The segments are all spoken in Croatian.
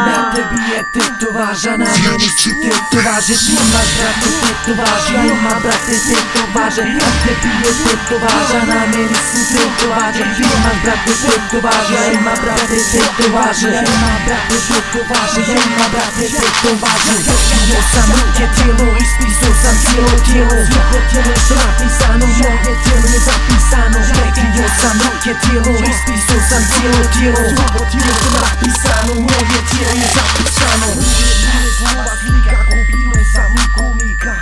Na tebi je tetovaža, na meni su tetovaže. Ti imaš brate tetovaže, ja imam brate tetovaže. Na tebi je tetovaža, na meni su tetovaže. Ti imaš brate tetovaže, ja imam brate tetovaže. Ja imam brate tetovaže, ja imam brate tetovaže. Zrekio sam ruke, tijelo, ispisao sam cijelo tijelo. Svako tijelo što napisano, moje tijelo je zapisano. Zrekio sam ruke, tijelo, ispisao sam cijelo tijelo. Svako tijelo što napisano, moje tijelo je zapisano. Uvijek slika, kopirao sam likovnika.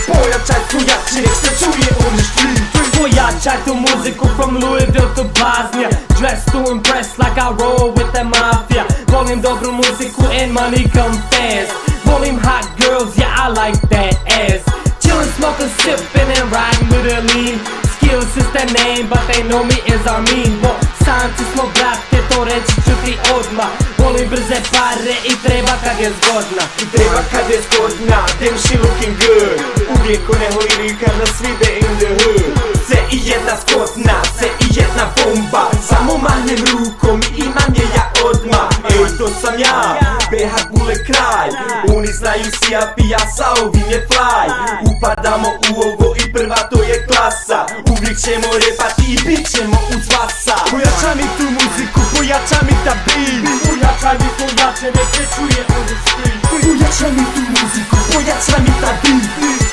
Pojačaj tu jači, nek se čuje on the street. Pojačaj tu muziku from Louisville to Bosnia. Dressed to impress like I roll with the mafia. Volim dobru muziku and money come fast. Volim hot girls, yeah I like that ass. Chillin', smoking, sippin' and riding with a lean. Skills is the name, but they know me as Armin. Bo samci smo brate, to reći ću ti odmah. Volim brze pare i treba kad je zgodna. I treba kad je zgodna, damn she looking good. Uvijek one lirika na svide in the hood. Se i jedna zgodna, se i jedna bomba. Samo mahnem rukom i imam je ja odmah. Ej, to sam ja, BH Bule kraj. Oni znaju si ja pija sa ovim je fly. Upadamo u ovo i prva to je klasa. Uvijek ćemo repati i bit ćemo uz vasa. Pojačaj mi tu muziku, pojačaj mi ta beat. Pojačaj mi to jače, nek se čuje on the street. Pojačaj mi tu muziku, pojačaj mi ta beat.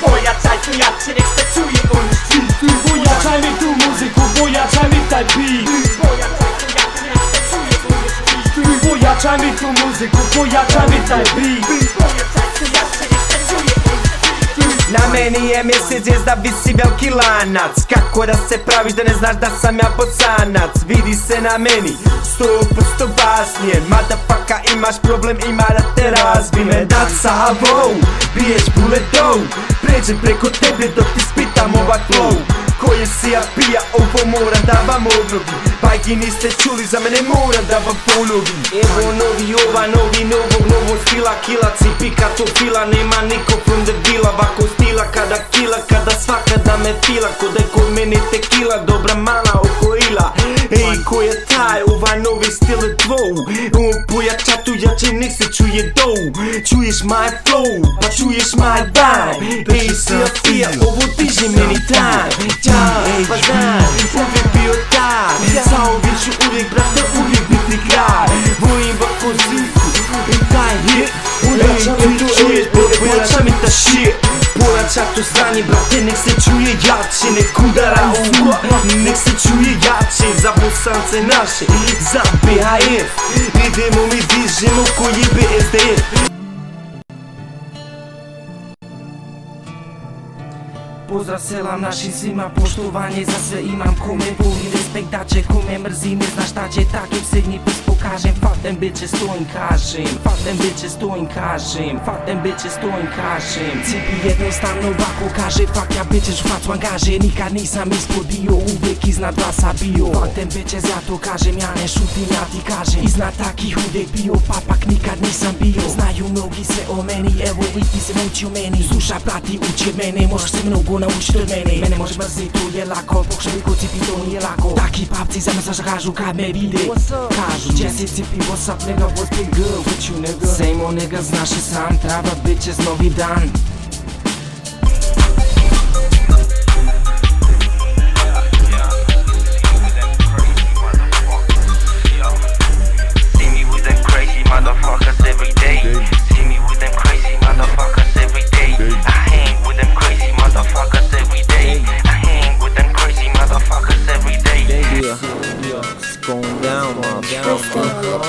Pojačaj to jače, nek se čuje on the street. Pojačaj mi tu muziku, pojačaj mi taj beat. Pojačaj to jače, nek se čuje on the street. Pojačaj mi tu muziku, pojačaj mi taj beat. Pojačaj to jače, nek se čuje on the street. Na meni je mjesec zvijezda, visi veliki lanac. Kako da se praviš da ne znaš da sam ja bosanac? Vidi se na meni, 100% basnije. Motherfucker imaš problem, ima da te razbije. Dat sa havou, biješ buletou. Pređem preko tebe dok ti spitam ovaj flow. Koje si ja pija, ovo moram da vam obnovim. Bajki niste čuli, za mene moram da vam ponovim. Evo novi, ova novi, novog stila. Kilac i pika to fila, nema niko from the villa. Vako stila kada kila, kada svaka da me fila. Ko da je kod mene tequila, dobra mala oko ila. Ej, ko je taj, ovaj novi stil je tvoj. On pojača tu jače, nek se čuje dow. Čuješ my flow, pa čuješ my vibe. Ej, si ja pija, ovo diže meni time. Ej, pa znam, uvijek bio taj. Sa ovim ću uvijek, brate, uvijek biti kraj. Vojim ovako ziku i taj hit. Ej, ti čuješ, pojača mi ta shit. Pojača to strani, brate, nek se čuje jače. Nek udara uvo, nek se čuje jače. Za Bosance naše, za BHF. Idemo mi dižemo ko jebe SDF. Pozdrav selam našim svima, poštovanje za sve imam. Kome voli respekt da će, kome mrzi ne zna šta će. Takim srednji prst pokažem, fuck them bitches to im kažem. Fuck them bitches to im kažem, fuck them bitches to im kažem. Cipi jednostavno ovako kaže, fuck ja bitches u facu angaže. Nikad nisam ispod dio, uvijek iznad glasa bio. Fuck them bitches ja to kažem, ja ne šutim, ja ti kažem. Iznad takih uvijek bio, papak nikad nisam bio. Znaju mnogi sve o meni, evo i ti se nauči o meni. Slušaj prati, uči od mene, možeš se mnogo naučit od mene. Mene možeš mrzit, to je lako, pokušaj mi ko cipi, to nije lako. Taki papci za me svašta kažu kad me vide. Kažu, Jesse cipi, what's up nigga, what's been good with you nigga. Same old nigga, znaš i sam, treba bitches novi dan. Motherfuckers every day. See me with them crazy motherfuckers every day. I hang with them crazy motherfuckers every day. I hang with them crazy motherfuckers every day. Yeah, it's going down, motherfucker.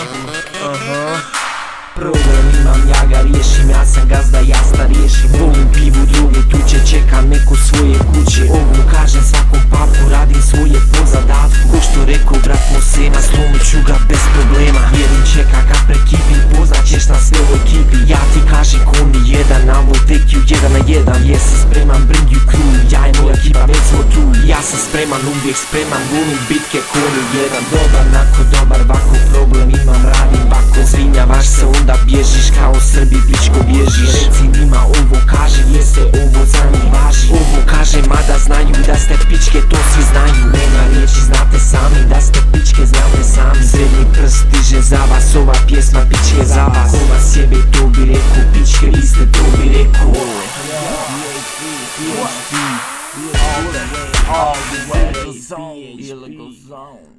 Problem imam, ja ga riješim, ja sam gazda, ja sta riješim. Volim pivu, druge tuče, čekam neko svoje kuće. Ovo kažem svakom papu, radim svoje po zadatku. Ko što rekao brat Mosena, slomit ću ga bez problema. Jer im čeka kad prekipim, poznaćeš na sve u ekipi. Ja ti kažem ko ni jedan, I will take you 1 na 1. Jesi spreman, bring you crew, ja i moja ekipa, već smo tu. Ja sam spreman, uvijek spreman, volim bitke ko ni jedan. Dobar, nako dobar, vako problem imam, radim bako. Zvinjavaš se, onda bježiš kao Srbi, pičko bježiš. Reci njima ovo kaže, jeste ovo za njih važi. Ovo kaže mada znaju da ste pičke, to svi znaju. Nema riječi, znate pjesma pić je za vas. Ko vas jebe to bi reku, pičke vi ste to bi reku. Illegal zone.